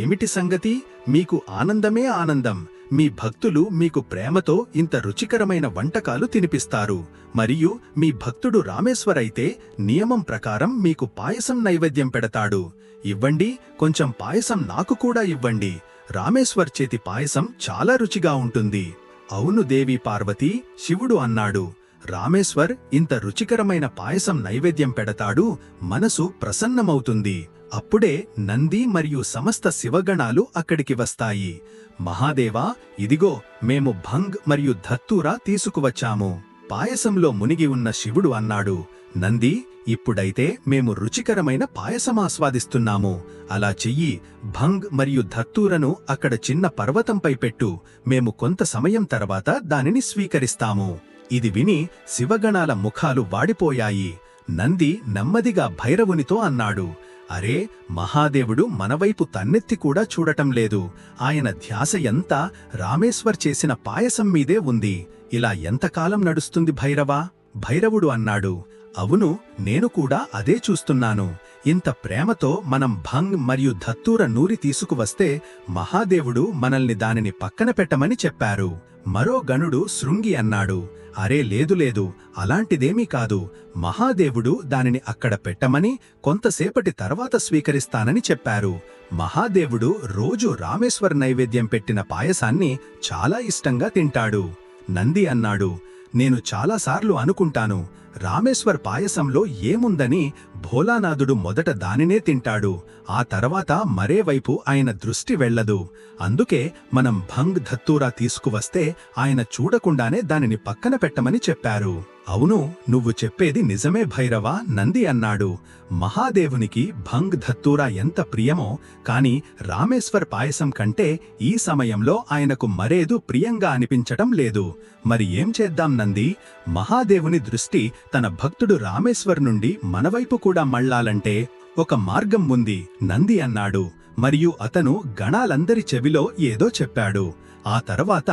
ఏమిటి సంగతి? మీకు ఆనందమే ఆనందం. మీ భక్తులు మీకు ప్రేమతో ఇంత రుచికరమైన వంటకాలు తినిపిస్తారు. మరియు మీ భక్తుడు రామేశ్వర్ అయితే నియమం ప్రకారం మీకు పాయసం నైవేద్యం పెడతాడు. ఇవ్వండి, కొంచెం పాయసం నాకు కూడా ఇవ్వండి. రామేశ్వర్ చేతి పాయసం చాలా రుచిగా ఉంటుంది. అవును దేవి పార్వతి, శివుడు అన్నాడు. రామేశ్వర్ ఇంత రుచికరమైన పాయసం నైవేద్యం పెడతాడు, మనసు ప్రసన్నమవుతుంది. అప్పుడే నంది మరియు సమస్త శివగణాలు అక్కడికి వస్తాయి. మహాదేవా, ఇదిగో మేము భంగ్ మరియు ధత్తూరా తీసుకువచ్చాము. పాయసంలో మునిగి ఉన్న శివుడు అన్నాడు, నంది, ఇప్పుడైతే మేము రుచికరమైన పాయసం ఆస్వాదిస్తున్నాము. అలా చెయ్యి, భంగ్ మరియు ధత్తూరను అక్కడ చిన్న పర్వతంపై పెట్టు. మేము కొంత సమయం తర్వాత దానిని స్వీకరిస్తాము. ఇది విని శివగణాల ముఖాలు వాడిపోయాయి. నంది నెమ్మదిగా భైరవునితో అన్నాడు, అరే, మహాదేవుడు మనవైపు తన్నెత్తి కూడా చూడటం లేదు. ఆయన ధ్యాస ఎంతా రామేశ్వర్ చేసిన పాయసం మీదే ఉంది. ఇలా ఎంతకాలం నడుస్తుంది భైరవా? భైరవుడు అన్నాడు, అవును, నేను కూడా అదే చూస్తున్నాను. ఇంత ప్రేమతో మనం భంగ్ మరియు ధత్తూర నూరి తీసుకువస్తే మహాదేవుడు మనల్ని దానిని పక్కన పెట్టమని చెప్పారు. మరో గణుడు శృంగి అన్నాడు, అరే లేదు అలాంటిదేమీ కాదు, మహాదేవుడు దానిని అక్కడ పెట్టమని కొంతసేపటి తర్వాత స్వీకరిస్తానని చెప్పారు. మహాదేవుడు రోజు రామేశ్వర్ నైవేద్యం పెట్టిన పాయసాన్ని చాలా ఇష్టంగా తింటాడు. నంది అన్నాడు, నేను చాలాసార్లు అనుకుంటాను, రామేశ్వర్ పాయసంలో ఏముందని. భోలానాథుడు మొదట దానినే తింటాడు, ఆ తర్వాత మరే వైపు ఆయన దృష్టి వెళ్లదు. అందుకే మనం భంగ్ ధత్తూరా తీసుకువస్తే ఆయన చూడకుండానే దానిని పక్కన పెట్టమని చెప్పారు. అవును, నువ్వు చెప్పేది నిజమే భైరవా, నంది అన్నాడు. మహాదేవునికి భంగ్ ధత్తూరా ఎంత ప్రియమో, కాని రామేశ్వర్ పాయసం కంటే ఈ సమయంలో ఆయనకు మరేదు ప్రియంగా అనిపించటం లేదు. మరి ఏం చేద్దాం నంది? మహాదేవుని దృష్టి తన భక్తుడు రామేశ్వర్ నుండి మనవైపు కూడా మళ్ళాలంటే ఒక మార్గం ఉంది, నంది అన్నాడు. మరియు అతను గణాలందరి చెవిలో ఏదో చెప్పాడు. ఆ తర్వాత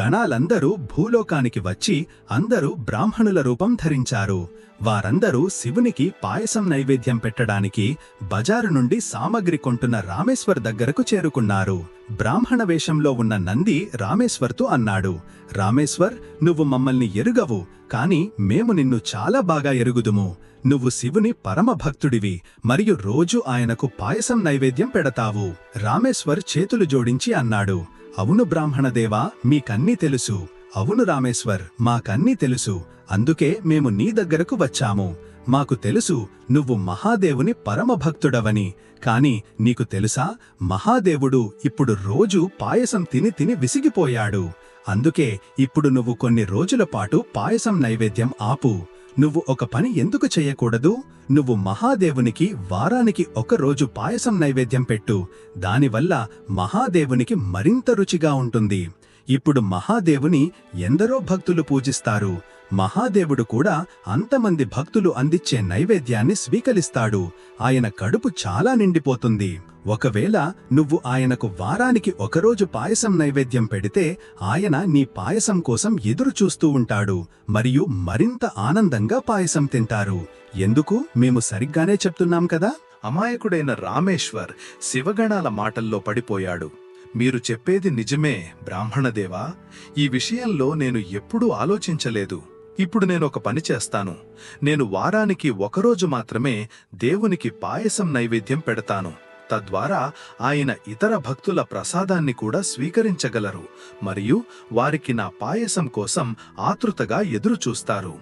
గణాలందరూ భూలోకానికి వచ్చి అందరూ బ్రాహ్మణుల రూపం ధరించారు. వారందరూ శివునికి పాయసం నైవేద్యం పెట్టడానికి బజారు నుండి సామగ్రి కొంటున్న రామేశ్వర్ దగ్గరకు చేరుకున్నారు. బ్రాహ్మణ వేషంలో ఉన్న నంది రామేశ్వర్తో అన్నాడు, రామేశ్వర్, నువ్వు మమ్మల్ని ఎరుగవు, కాని మేము నిన్ను చాలా బాగా ఎరుగుదుము. నువ్వు శివుని పరమభక్తుడివి మరియు రోజు ఆయనకు పాయసం నైవేద్యం పెడతావు. రామేశ్వర్ చేతులు జోడించి అన్నాడు, అవును బ్రాహ్మణదేవా, మీకన్నీ తెలుసు. అవును రామేశ్వర్, మాకన్నీ తెలుసు. అందుకే మేము నీ దగ్గరకు వచ్చాము. మాకు తెలుసు నువ్వు మహాదేవుని పరమభక్తుడవని. కాని నీకు తెలుసా, మహాదేవుడు ఇప్పుడు రోజూ పాయసం తిని తిని విసిగిపోయాడు. అందుకే ఇప్పుడు నువ్వు కొన్ని రోజుల పాటు పాయసం నైవేద్యం ఆపు. నువ్వు ఒక పని ఎందుకు చెయ్యకూడదు? నువ్వు మహాదేవునికి వారానికి ఒక రోజు పాయసం నైవేద్యం పెట్టు. దానివల్ల మహాదేవునికి మరింత రుచిగా ఉంటుంది. ఇప్పుడు మహాదేవుని ఎందరో భక్తులు పూజిస్తారు. మహాదేవుడు కూడా అంతమంది భక్తులు అందించే నైవేద్యాన్ని స్వీకరిస్తాడు. ఆయన కడుపు చాలా నిండిపోతుంది. ఒకవేళ నువ్వు ఆయనకు వారానికి ఒకరోజు పాయసం నైవేద్యం పెడితే ఆయన నీ పాయసం కోసం ఎదురు చూస్తూ ఉంటాడు మరియు మరింత ఆనందంగా పాయసం తింటారు. ఎందుకు? మేము సరిగ్గానే చెప్తున్నాం కదా? అమాయకుడైన రామేశ్వర్ శివగణాల మాటల్లో పడిపోయాడు. మీరు చెప్పేది నిజమే బ్రాహ్మణదేవా, ఈ విషయంలో నేను ఎప్పుడూ ఆలోచించలేదు. ఇప్పుడు నేనొక పని చేస్తాను. నేను వారానికి ఒకరోజు మాత్రమే దేవునికి పాయసం నైవేద్యం పెడతాను. తద్వారా ఆయన ఇతర భక్తుల ప్రసాదాన్ని కూడా స్వీకరించగలరు మరియు వారికి నా పాయసం కోసం ఆతృతగా ఎదురుచూస్తారు.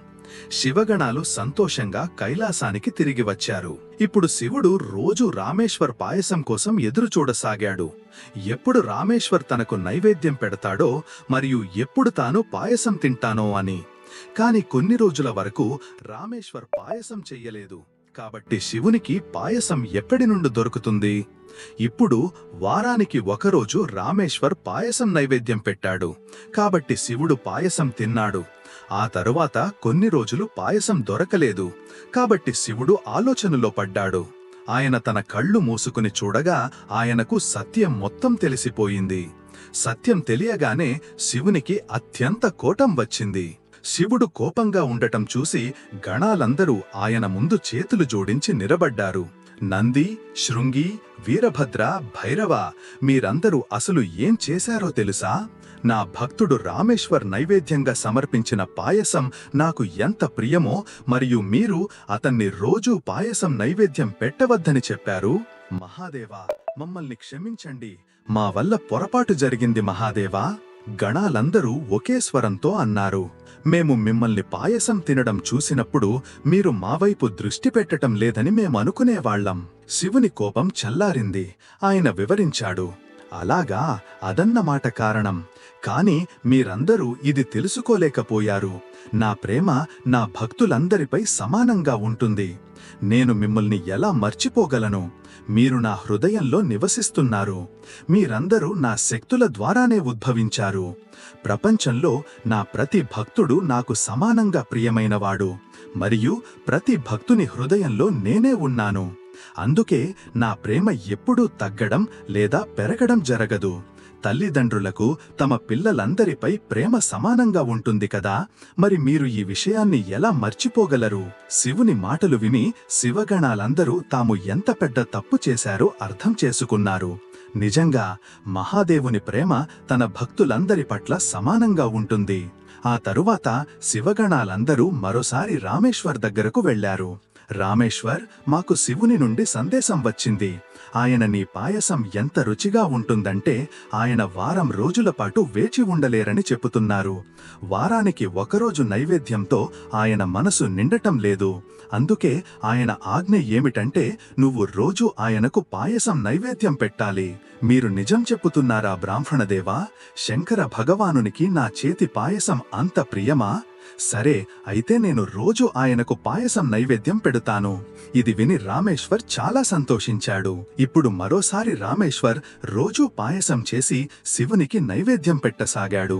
శివగణాలు సంతోషంగా కైలాసానికి తిరిగి వచ్చారు. ఇప్పుడు శివుడు రోజు రామేశ్వర్ పాయసం కోసం ఎదురుచూడసాగాడు. ఎప్పుడు రామేశ్వర్ తనకు నైవేద్యం పెడతాడో మరియు ఎప్పుడు తాను పాయసం తింటానో అని. కాని కొన్ని రోజుల వరకు రామేశ్వర్ పాయసం చెయ్యలేదు. కాబట్టి శివునికి పాయసం ఎక్కడి నుండి దొరుకుతుంది? ఇప్పుడు వారానికి ఒకరోజు రామేశ్వర్ పాయసం నైవేద్యం పెట్టాడు. కాబట్టి శివుడు పాయసం తిన్నాడు. ఆ తరువాత కొన్ని రోజులు పాయసం దొరకలేదు. కాబట్టి శివుడు ఆలోచనలో పడ్డాడు. ఆయన తన కళ్ళు మూసుకుని చూడగా ఆయనకు సత్యం మొత్తం తెలిసిపోయింది. సత్యం తెలియగానే శివునికి అత్యంత కోపం వచ్చింది. శివుడు కోపంగా ఉండటం చూసి గణాలందరూ ఆయన ముందు చేతులు జోడించి నిలబడ్డారు. నంది, శృంగి, వీరభద్ర, భైరవ, మీరందరూ అసలు ఏం చేశారో తెలుసా? నా భక్తుడు రామేశ్వర్ నైవేద్యంగా సమర్పించిన పాయసం నాకు ఎంత ప్రియమో మరియు మీరు అతన్ని రోజూ పాయసం నైవేద్యం పెట్టవద్దని చెప్పారు. మహాదేవా, మమ్మల్ని క్షమించండి. మా వల్ల పొరపాటు జరిగింది మహాదేవా. గణాలందరూ ఒకే స్వరంతో అన్నారు, మేము మిమ్మల్ని పాయసం తినడం చూసినప్పుడు మీరు మావైపు దృష్టి పెట్టటం లేదని మేమనుకునేవాళ్లం. శివుని కోపం చల్లారింది. ఆయన వివరించాడు, అలాగా, అదన్నమాట కారణం. కాని మీరందరూ ఇది తెలుసుకోలేకపోయారు. నా ప్రేమ నా భక్తులందరిపై సమానంగా ఉంటుంది. నేను మిమ్మల్ని ఎలా మర్చిపోగలను? మీరు నా హృదయంలో నివసిస్తున్నారు. మీరందరూ నా శక్తుల ద్వారానే ఉద్భవించారు. ప్రపంచంలో నా ప్రతి భక్తుడు నాకు సమానంగా ప్రియమైనవాడు మరియు ప్రతి భక్తుని హృదయంలో నేనే ఉన్నాను. అందుకే నా ప్రేమ ఎప్పుడూ తగ్గడం లేదా పెరగడం జరగదు. తల్లిదండ్రులకు తమ పిల్లలందరిపై ప్రేమ సమానంగా ఉంటుంది కదా. మరి మీరు ఈ విషయాన్ని ఎలా మర్చిపోగలరు? శివుని మాటలు విని శివగణాలందరూ తాము ఎంత పెద్ద తప్పు చేశారో అర్థం చేసుకున్నారు. నిజంగా మహాదేవుని ప్రేమ తన భక్తులందరి పట్ల సమానంగా ఉంటుంది. ఆ తరువాత శివగణాలందరూ మరోసారి రామేశ్వర్ దగ్గరకు వెళ్లారు. రామేశ్వర్, మాకు శివుని నుండి సందేశం వచ్చింది. ఆయన నీ పాయసం ఎంత రుచిగా ఉంటుందంటే ఆయన వారం రోజుల పాటు వేచి ఉండలేరని చెబుతున్నారు. వారానికి ఒకరోజు నైవేద్యంతో ఆయన మనసు నిండటం లేదు. అందుకే ఆయన ఆజ్ఞ ఏమిటంటే నువ్వు రోజు ఆయనకు పాయసం నైవేద్యం పెట్టాలి. మీరు నిజం చెప్పుతున్నారా బ్రాహ్మణదేవా? శంకర భగవానునికి నా చేతి పాయసం అంత ప్రియమా? సరే, అయితే నేను రోజు ఆయనకు పాయసం నైవేద్యం పెడతాను. ఇది విని రామేశ్వర్ చాలా సంతోషించాడు. ఇప్పుడు మరోసారి రామేశ్వర్ రోజూ పాయసం చేసి శివునికి నైవేద్యం పెట్టసాగాడు.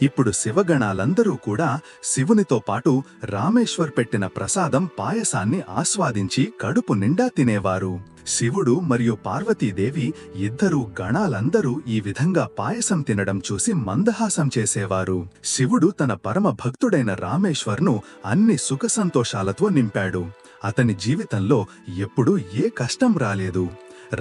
ఇప్పుడు శివగణాలందరూ కూడా శివునితో పాటు రామేశ్వర్ పెట్టిన ప్రసాదం పాయసాన్ని ఆస్వాదించి కడుపు నిండా తినేవారు. శివుడు మరియు పార్వతీదేవి ఇద్దరూ గణాలందరూ ఈ విధంగా పాయసం తినడం చూసి మందహాసం చేసేవారు. శివుడు తన పరమ భక్తుడైన రామేశ్వర్ను అన్ని సుఖ సంతోషాలతో నింపాడు. అతని జీవితంలో ఎప్పుడూ ఏ కష్టం రాలేదు.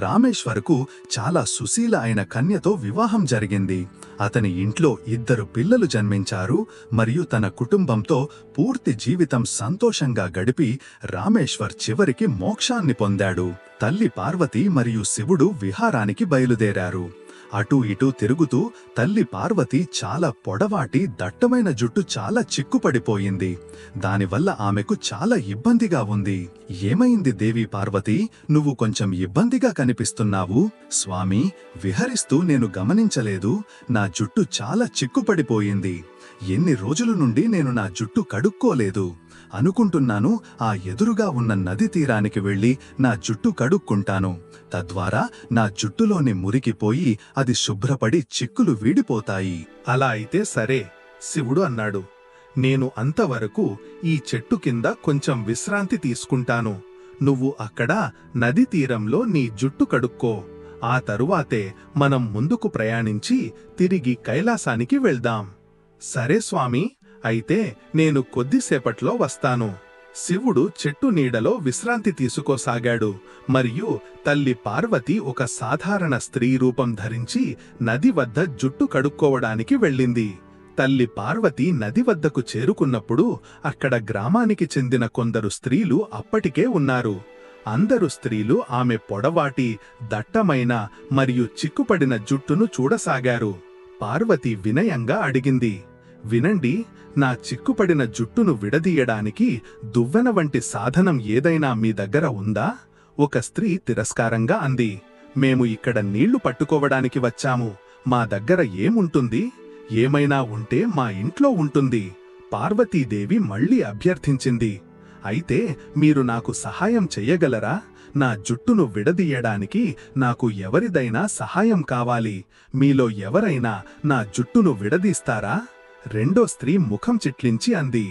రామేశ్వర్కు చాలా సుశీల అయిన కన్యతో వివాహం జరిగింది. అతని ఇంట్లో 2 పిల్లలు జన్మించారు మరియు తన కుటుంబంతో పూర్తి జీవితం సంతోషంగా గడిపి రామేశ్వర్ చివరికి మోక్షాన్ని పొందాడు. తల్లి పార్వతి మరియు శివుడు విహారానికి బయలుదేరారు. అటూ ఇటూ తిరుగుతూ తల్లి పార్వతి చాలా పొడవాటి దట్టమైన జుట్టు చాలా చిక్కుపడిపోయింది. దానివల్ల ఆమెకు చాలా ఇబ్బందిగా ఉంది. ఏమైంది దేవి పార్వతి, నువ్వు కొంచెం ఇబ్బందిగా కనిపిస్తున్నావు? స్వామి, విహరిస్తూ నేను గమనించలేదు. నా జుట్టు చాలా చిక్కుపడిపోయింది. ఎన్ని రోజుల నుండి నేను నా జుట్టు కడుక్కోలేదు. అనుకుంటున్నాను ఆ ఎదురుగా ఉన్న నది తీరానికి వెళ్లి నా జుట్టు కడుక్కుంటాను. తద్వారా నా జుట్టులోని మురికిపోయి అది శుభ్రపడి చిక్కులు వీడిపోతాయి. అలా అయితే సరే, శివుడు అన్నాడు. నేను అంతవరకు ఈ చెట్టు కింద కొంచెం విశ్రాంతి తీసుకుంటాను. నువ్వు అక్కడ నది తీరంలో నీ జుట్టు కడుక్కో. ఆ తరువాతే మనం ముందుకు ప్రయాణించి తిరిగి కైలాసానికి వెళ్దాం. సరే స్వామి, అయితే నేను కొద్దిసేపట్లో వస్తాను. శివుడు చెట్టు నీడలో విశ్రాంతి తీసుకోసాగాడు మరియు తల్లి పార్వతి ఒక సాధారణ స్త్రీ రూపం ధరించి నది వద్ద జుట్టు కడుక్కోవడానికి వెళ్ళింది. తల్లి పార్వతి నది వద్దకు చేరుకున్నప్పుడు అక్కడ గ్రామానికి చెందిన కొందరు స్త్రీలు అప్పటికే ఉన్నారు. అందరు స్త్రీలు ఆమె పొడవాటి, దట్టమైన మరియు చిక్కుపడిన జుట్టును చూడసాగారు. పార్వతి వినయంగా అడిగింది, వినండి, నా చిక్కుపడిన జుట్టును విడదీయడానికి దువ్వెన వంటి సాధనం ఏదైనా మీ దగ్గర ఉందా? ఒక స్త్రీ తిరస్కారంగా అంది. మేము ఇక్కడ నీళ్లు పట్టుకోవడానికి వచ్చాము. మా దగ్గర ఏముంటుంది? ఏమైనా ఉంటే మా ఇంట్లో ఉంటుంది. పార్వతీదేవి మళ్లీ అభ్యర్థించింది. అయితే మీరు నాకు సహాయం చెయ్యగలరా? నా జుట్టును విడదీయడానికి నాకు ఎవరిదైనా సహాయం కావాలి. మీలో ఎవరైనా నా జుట్టును విడదీస్తారా? రెండో స్త్రీ ముఖం చిట్లించి అంది,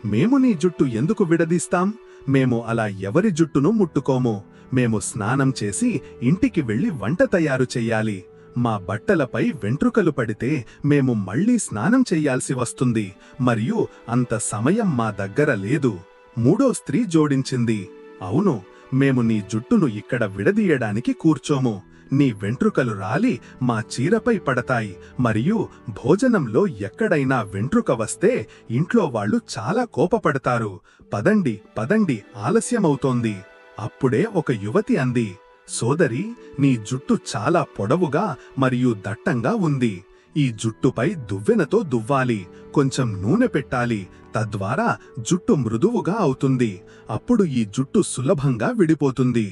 మేము నీ జుట్టు ఎందుకు విడదీస్తాం? మేము అలా ఎవరి జుట్టును ముట్టుకోము. మేము స్నానం చేసి ఇంటికి వెళ్లి వంట తయారు చెయ్యాలి. మా బట్టలపై వెంట్రుకలు పడితే మేము మళ్లీ స్నానం చెయ్యాల్సి వస్తుంది మరియు అంత సమయం మా దగ్గర లేదు. మూడో స్త్రీ జోడించింది, అవును, మేము నీ జుట్టును ఇక్కడ విడదీయడానికి కూర్చోము. నీ వెంట్రుకలు రాలి మా చీరపై పడతాయి మరియు భోజనంలో ఎక్కడైనా వెంట్రుక వస్తే ఇంట్లో వాళ్ళు చాలా కోపపడతారు. పదండి పదండి, ఆలస్యమవుతోంది. అప్పుడే ఒక యువతి అంది, సోదరి, నీ జుట్టు చాలా పొడవుగా మరియు దట్టంగా ఉంది. ఈ జుట్టుపై దువ్వెనతో దువ్వాలి, కొంచెం నూనె పెట్టాలి. తద్వారా జుట్టు మృదువుగా అవుతుంది. అప్పుడు ఈ జుట్టు సులభంగా విడిపోతుంది.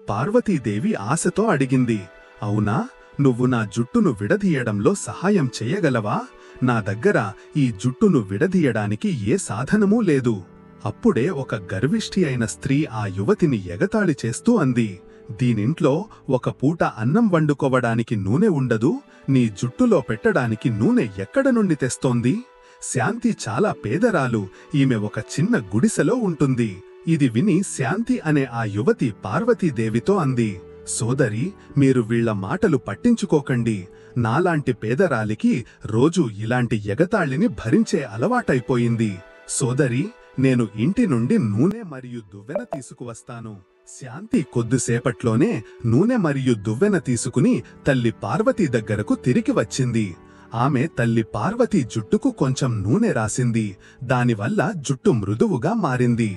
పార్వతీదేవి ఆశతో అడిగింది, అవునా, నువ్వు నా జుట్టును విడదీయడంలో సహాయం చెయ్యగలవా? నా దగ్గర ఈ జుట్టును విడదీయడానికి ఏ సాధనమూ లేదు. అప్పుడే ఒక గర్విష్ఠి అయిన స్త్రీ ఆ యువతిని ఎగతాళి చేస్తూ అంది, దీనింట్లో ఒక పూట అన్నం వండుకోవడానికి నూనె ఉండదు. నీ జుట్టులో పెట్టడానికి నూనె ఎక్కడ నుండి తెస్తోంది? శాంతి చాలా పేదరాలు. ఈమె ఒక చిన్న గుడిసెలో ఉంటుంది. ఇది విని శాంతి అనే ఆ యువతి పార్వతీదేవితో అంది, సోదరి, మీరు వీళ్ల మాటలు పట్టించుకోకండి. నాలాంటి పేదరాలికి రోజూ ఇలాంటి ఎగతాళిని భరించే అలవాటైపోయింది. సోదరి, నేను ఇంటి నుండి నూనె మరియు దువ్వెన తీసుకువస్తాను. శాంతి కొద్దిసేపట్లోనే నూనె మరియు దువ్వెన తీసుకుని తల్లి పార్వతీ దగ్గరకు తిరిగి వచ్చింది. ఆమె తల్లి పార్వతీ జుట్టుకు కొంచెం నూనె రాసింది. దానివల్ల జుట్టు మృదువుగా మారింది.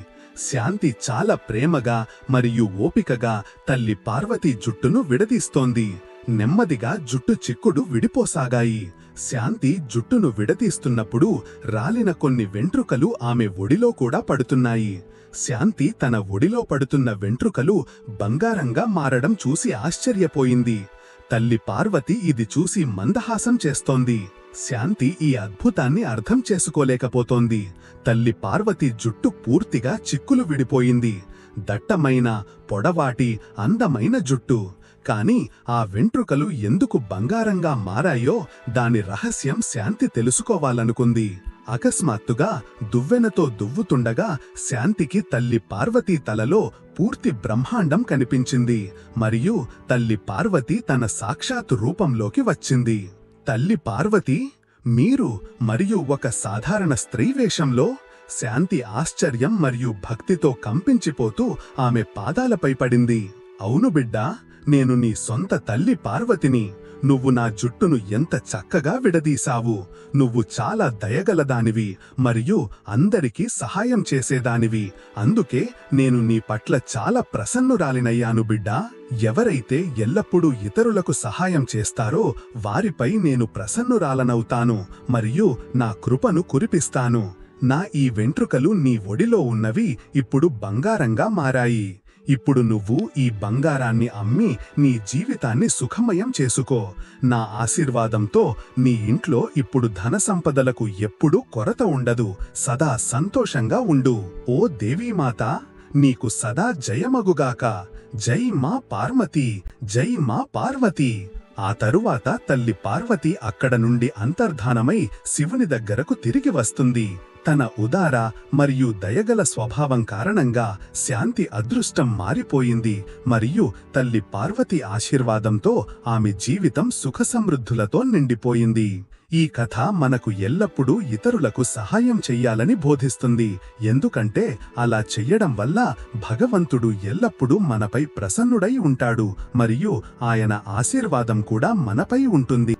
శాంతి చాలా ప్రేమగా మరియు ఓపికగా తల్లి పార్వతీ జుట్టును విడదీస్తోంది. నెమ్మదిగా జుట్టు చిక్కుడు విడిపోసాగాయి. శాంతి జుట్టును విడదీస్తున్నప్పుడు రాలిన కొన్ని వెంట్రుకలు ఆమె ఒడిలో కూడా పడుతున్నాయి. శాంతి తన ఒడిలో పడుతున్న వెంట్రుకలు బంగారంగా మారడం చూసి ఆశ్చర్యపోయింది. తల్లి పార్వతి ఇది చూసి మందహాసం చేస్తోంది. శాంతి ఈ అద్భుతాన్ని అర్థం చేసుకోలేకపోతోంది. తల్లి పార్వతి జుట్టు పూర్తిగా చిక్కులు విడిపోయింది. దట్టమైన, పొడవాటి, అందమైన జుట్టు. కాని ఆ వెంట్రుకలు ఎందుకు బంగారంగా మారాయో దాని రహస్యం శాంతి తెలుసుకోవాలనుకుంది. అకస్మాత్తుగా దువ్వెనతో దువ్వుతుండగా శాంతికి తల్లి పార్వతీ తలలో పూర్తి బ్రహ్మాండం కనిపించింది. మరియు తల్లి పార్వతి తన సాక్షాత్ రూపంలోకి వచ్చింది. తల్లి పార్వతి, మీరు మరియు ఒక సాధారణ స్త్రీ వేషంలో? శాంతి ఆశ్చర్యం మరియు భక్తితో కంపించిపోతూ ఆమె పాదాలపై పడింది. అవును బిడ్డా, నేను నీ సొంత తల్లి పార్వతిని. నువ్వు నా జుట్టును ఎంత చక్కగా విడదీశావు. నువ్వు చాలా దయగలదానివి మరియు అందరికీ సహాయం చేసేదానివి. అందుకే నేను నీ పట్ల చాలా ప్రసన్నురాలినయ్యాను బిడ్డా. ఎవరైతే ఎల్లప్పుడూ ఇతరులకు సహాయం చేస్తారో వారిపై నేను ప్రసన్నురాలనవుతాను మరియు నా కృపను కురిపిస్తాను. నా ఈ వెంట్రుకలు నీ ఒడిలో ఉన్నవి ఇప్పుడు బంగారంగా మారాయి. ఇప్పుడు నువ్వు ఈ బంగారాన్ని అమ్మి నీ జీవితాన్ని సుఖమయం చేసుకో. నా ఆశీర్వాదంతో నీ ఇంట్లో ఇప్పుడు ధన సంపదలకు ఎప్పుడూ కొరత ఉండదు. సదా సంతోషంగా ఉండు. ఓ దేవీమాత, నీకు సదా జయమగుగాక. జై మా పార్వతి, జై మా పార్వతి. ఆ తరువాత తల్లి పార్వతి అక్కడ నుండి అంతర్ధానమై శివుని దగ్గరకు తిరిగి వస్తుంది. తన ఉదార మరియు దయగల స్వభావం కారణంగా శాంతి అదృష్టం మారిపోయింది మరియు తల్లి పార్వతి ఆశీర్వాదంతో ఆమె జీవితం సుఖసమృద్ధులతో నిండిపోయింది. ఈ కథ మనకు ఎల్లప్పుడూ ఇతరులకు సహాయం చెయ్యాలని బోధిస్తుంది. ఎందుకంటే అలా చెయ్యడం వల్ల భగవంతుడు ఎల్లప్పుడూ మనపై ప్రసన్నుడై ఉంటాడు మరియు ఆయన ఆశీర్వాదం కూడా మనపై ఉంటుంది.